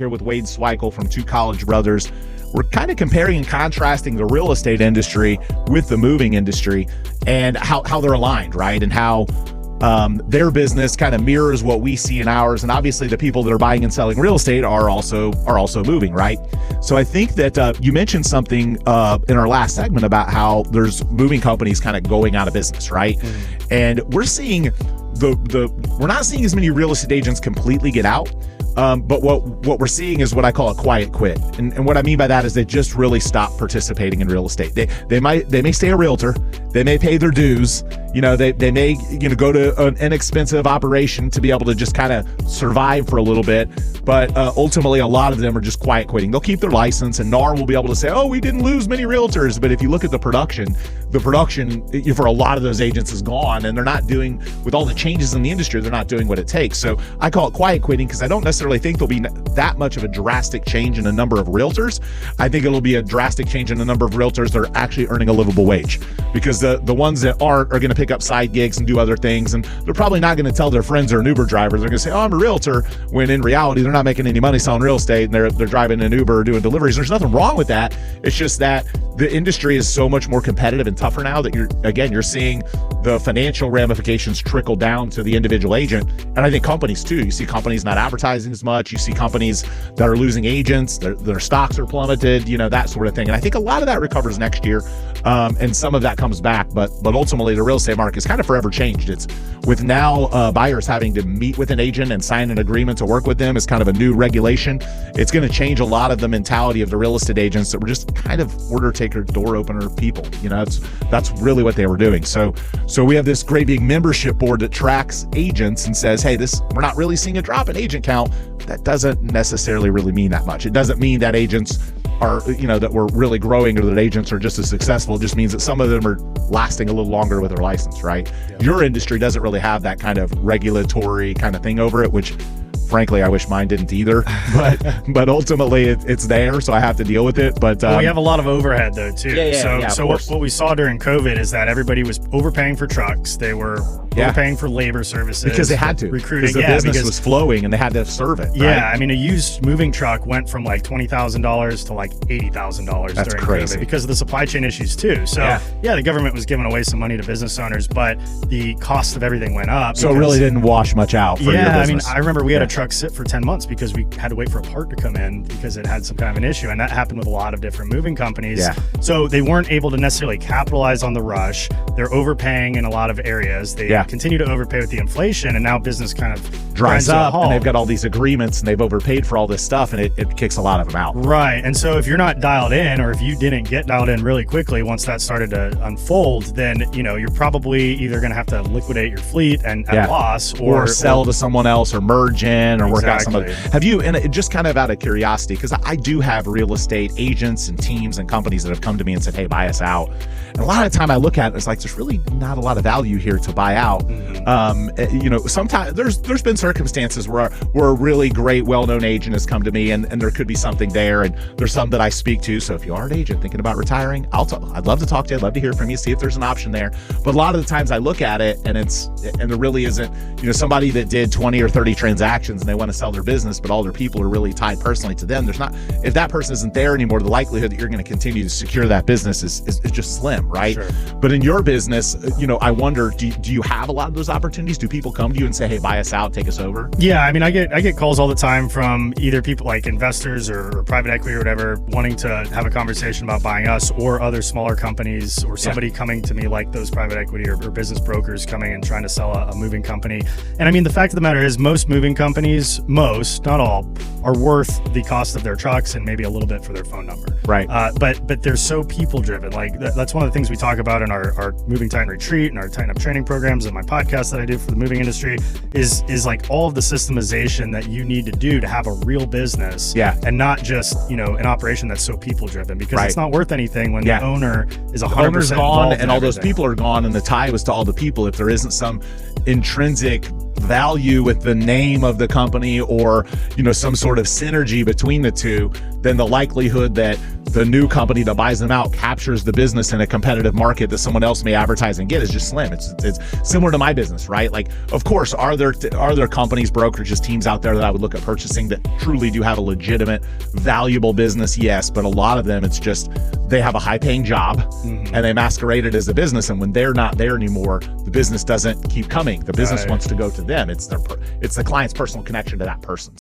here with Wade Swikel from Two College Brothers. We're kind of comparing and contrasting the real estate industry with the moving industry and how they're aligned, right? And how their business kind of mirrors what we see in ours. And obviously the people that are buying and selling real estate are also moving, right? So I think that you mentioned something in our last segment about how there's moving companies kind of going out of business, right? Mm-hmm. And we're seeing we're not seeing as many real estate agents completely get out. But what we're seeing is what I call a quiet quit. And what I mean by that is they just really stop participating in real estate. They may stay a realtor, they may pay their dues, they may go to an inexpensive operation to be able to just kind of survive for a little bit. But ultimately, a lot of them are just quiet quitting. They'll keep their license, and NAR will be able to say, oh, we didn't lose many realtors. But if you look at the production for a lot of those agents is gone, and they're not doing, with all the changes in the industry, they're not doing what it takes. So I call it quiet quitting because I don't necessarily think there'll be that much of a drastic change in the number of realtors. I think it'll be a drastic change in the number of realtors that are actually earning a livable wage, because the ones that aren't are going to pick up side gigs and do other things, and they're probably not going to tell their friends they're an Uber driver. They're going to say, oh, I'm a realtor, when in reality they're not making any money selling real estate, and they're driving an Uber or doing deliveries. There's nothing wrong with that. It's just that the industry is so much more competitive and tougher now that you're seeing the financial ramifications trickle down to the individual agent. And I think companies too. You see companies not advertising as much. You see companies that are losing agents. Their stocks are plummeted, that sort of thing. And I think a lot of that recovers next year. And some of that comes back, but ultimately the real estate market is kind of forever changed. It's with now buyers having to meet with an agent and sign an agreement to work with them is kind of a new regulation. It's going to change a lot of the mentality of the real estate agents that were just kind of order taker, door opener people. That's really what they were doing. So we have this great big membership board that tracks agents and says, hey, we're not really seeing a drop in agent count. That doesn't necessarily really mean that much. It doesn't mean that agents are, that we're really growing or that agents are just as successful. It just means that some of them are lasting a little longer with their license, right? Yeah. Your industry doesn't really have that kind of regulatory kind of thing over it, which frankly, I wish mine didn't either, but ultimately it's there, so I have to deal with it. But we have a lot of overhead though too. So what we saw during COVID is that everybody was overpaying for trucks. They were overpaying for labor services because they had to, recruiting. Because the business was flowing and they had to serve it. Right? Yeah, I mean, a used moving truck went from like $20,000 to like $80,000 during crazy. COVID because of the supply chain issues too. So the government was giving away some money to business owners, but the cost of everything went up. So it really didn't wash much out for your business. I mean, I remember we had a truck sit for 10 months because we had to wait for a part to come in because it had some kind of an issue, and that happened with a lot of different moving companies. So they weren't able to necessarily capitalize on the rush. They're overpaying in a lot of areas. They continue to overpay with the inflation, and now business kind of dries up, and they've got all these agreements and they've overpaid for all this stuff, and it kicks a lot of them out. Right. And so if you're not dialed in, or if you didn't get dialed in really quickly once that started to unfold, then you're probably either going to have to liquidate your fleet and at loss, or sell to someone else, or merge in, or work out somebody. Have you, and just kind of out of curiosity, because I do have real estate agents and teams and companies that have come to me and said, hey, buy us out. And a lot of the time I look at it, it's like, there's really not a lot of value here to buy out. Sometimes there's been circumstances where a really great, well-known agent has come to me, and there could be something there, and there's some that I speak to. So if you are an agent thinking about retiring, I'd love to talk to you. I'd love to hear from you, see if there's an option there. But a lot of the times I look at it, and there really isn't, somebody that did 20 or 30 transactions and they want to sell their business, but all their people are really tied personally to them. If that person isn't there anymore, the likelihood that you're going to continue to secure that business is just slim, right? Sure. But in your business, I wonder, do you have a lot of those opportunities? Do people come to you and say, hey, buy us out, take us over? Yeah, I mean, I get calls all the time from either people like investors or private equity or whatever, wanting to have a conversation about buying us, or other smaller companies, or somebody coming to me like those private equity or business brokers coming and trying to sell a moving company. And I mean, the fact of the matter is most moving companies, not all, are worth the cost of their trucks and maybe a little bit for their phone number. Right. But they're so people driven. Like that's one of the things we talk about in our Moving Tighten Retreat and our Tighten Up training programs and my podcast that I do for the moving industry is like all of the systemization that you need to do to have a real business. And not just, an operation that's so people driven, because it's not worth anything when the owner is 100% gone and all those people are gone, and the tie was to all the people. If there isn't some intrinsic value with the name of the company or, some sort of synergy between the two, then the likelihood that the new company that buys them out captures the business in a competitive market that someone else may advertise and get is just slim. It's similar to my business, right? Like, of course, are there companies, brokerages, teams out there that I would look at purchasing that truly do have a legitimate, valuable business? Yes, but a lot of them, it's just they have a high-paying job and they masquerade it as a business, and when they're not there anymore, the business doesn't keep coming. The business wants to go to them. It's the client's personal connection to that person.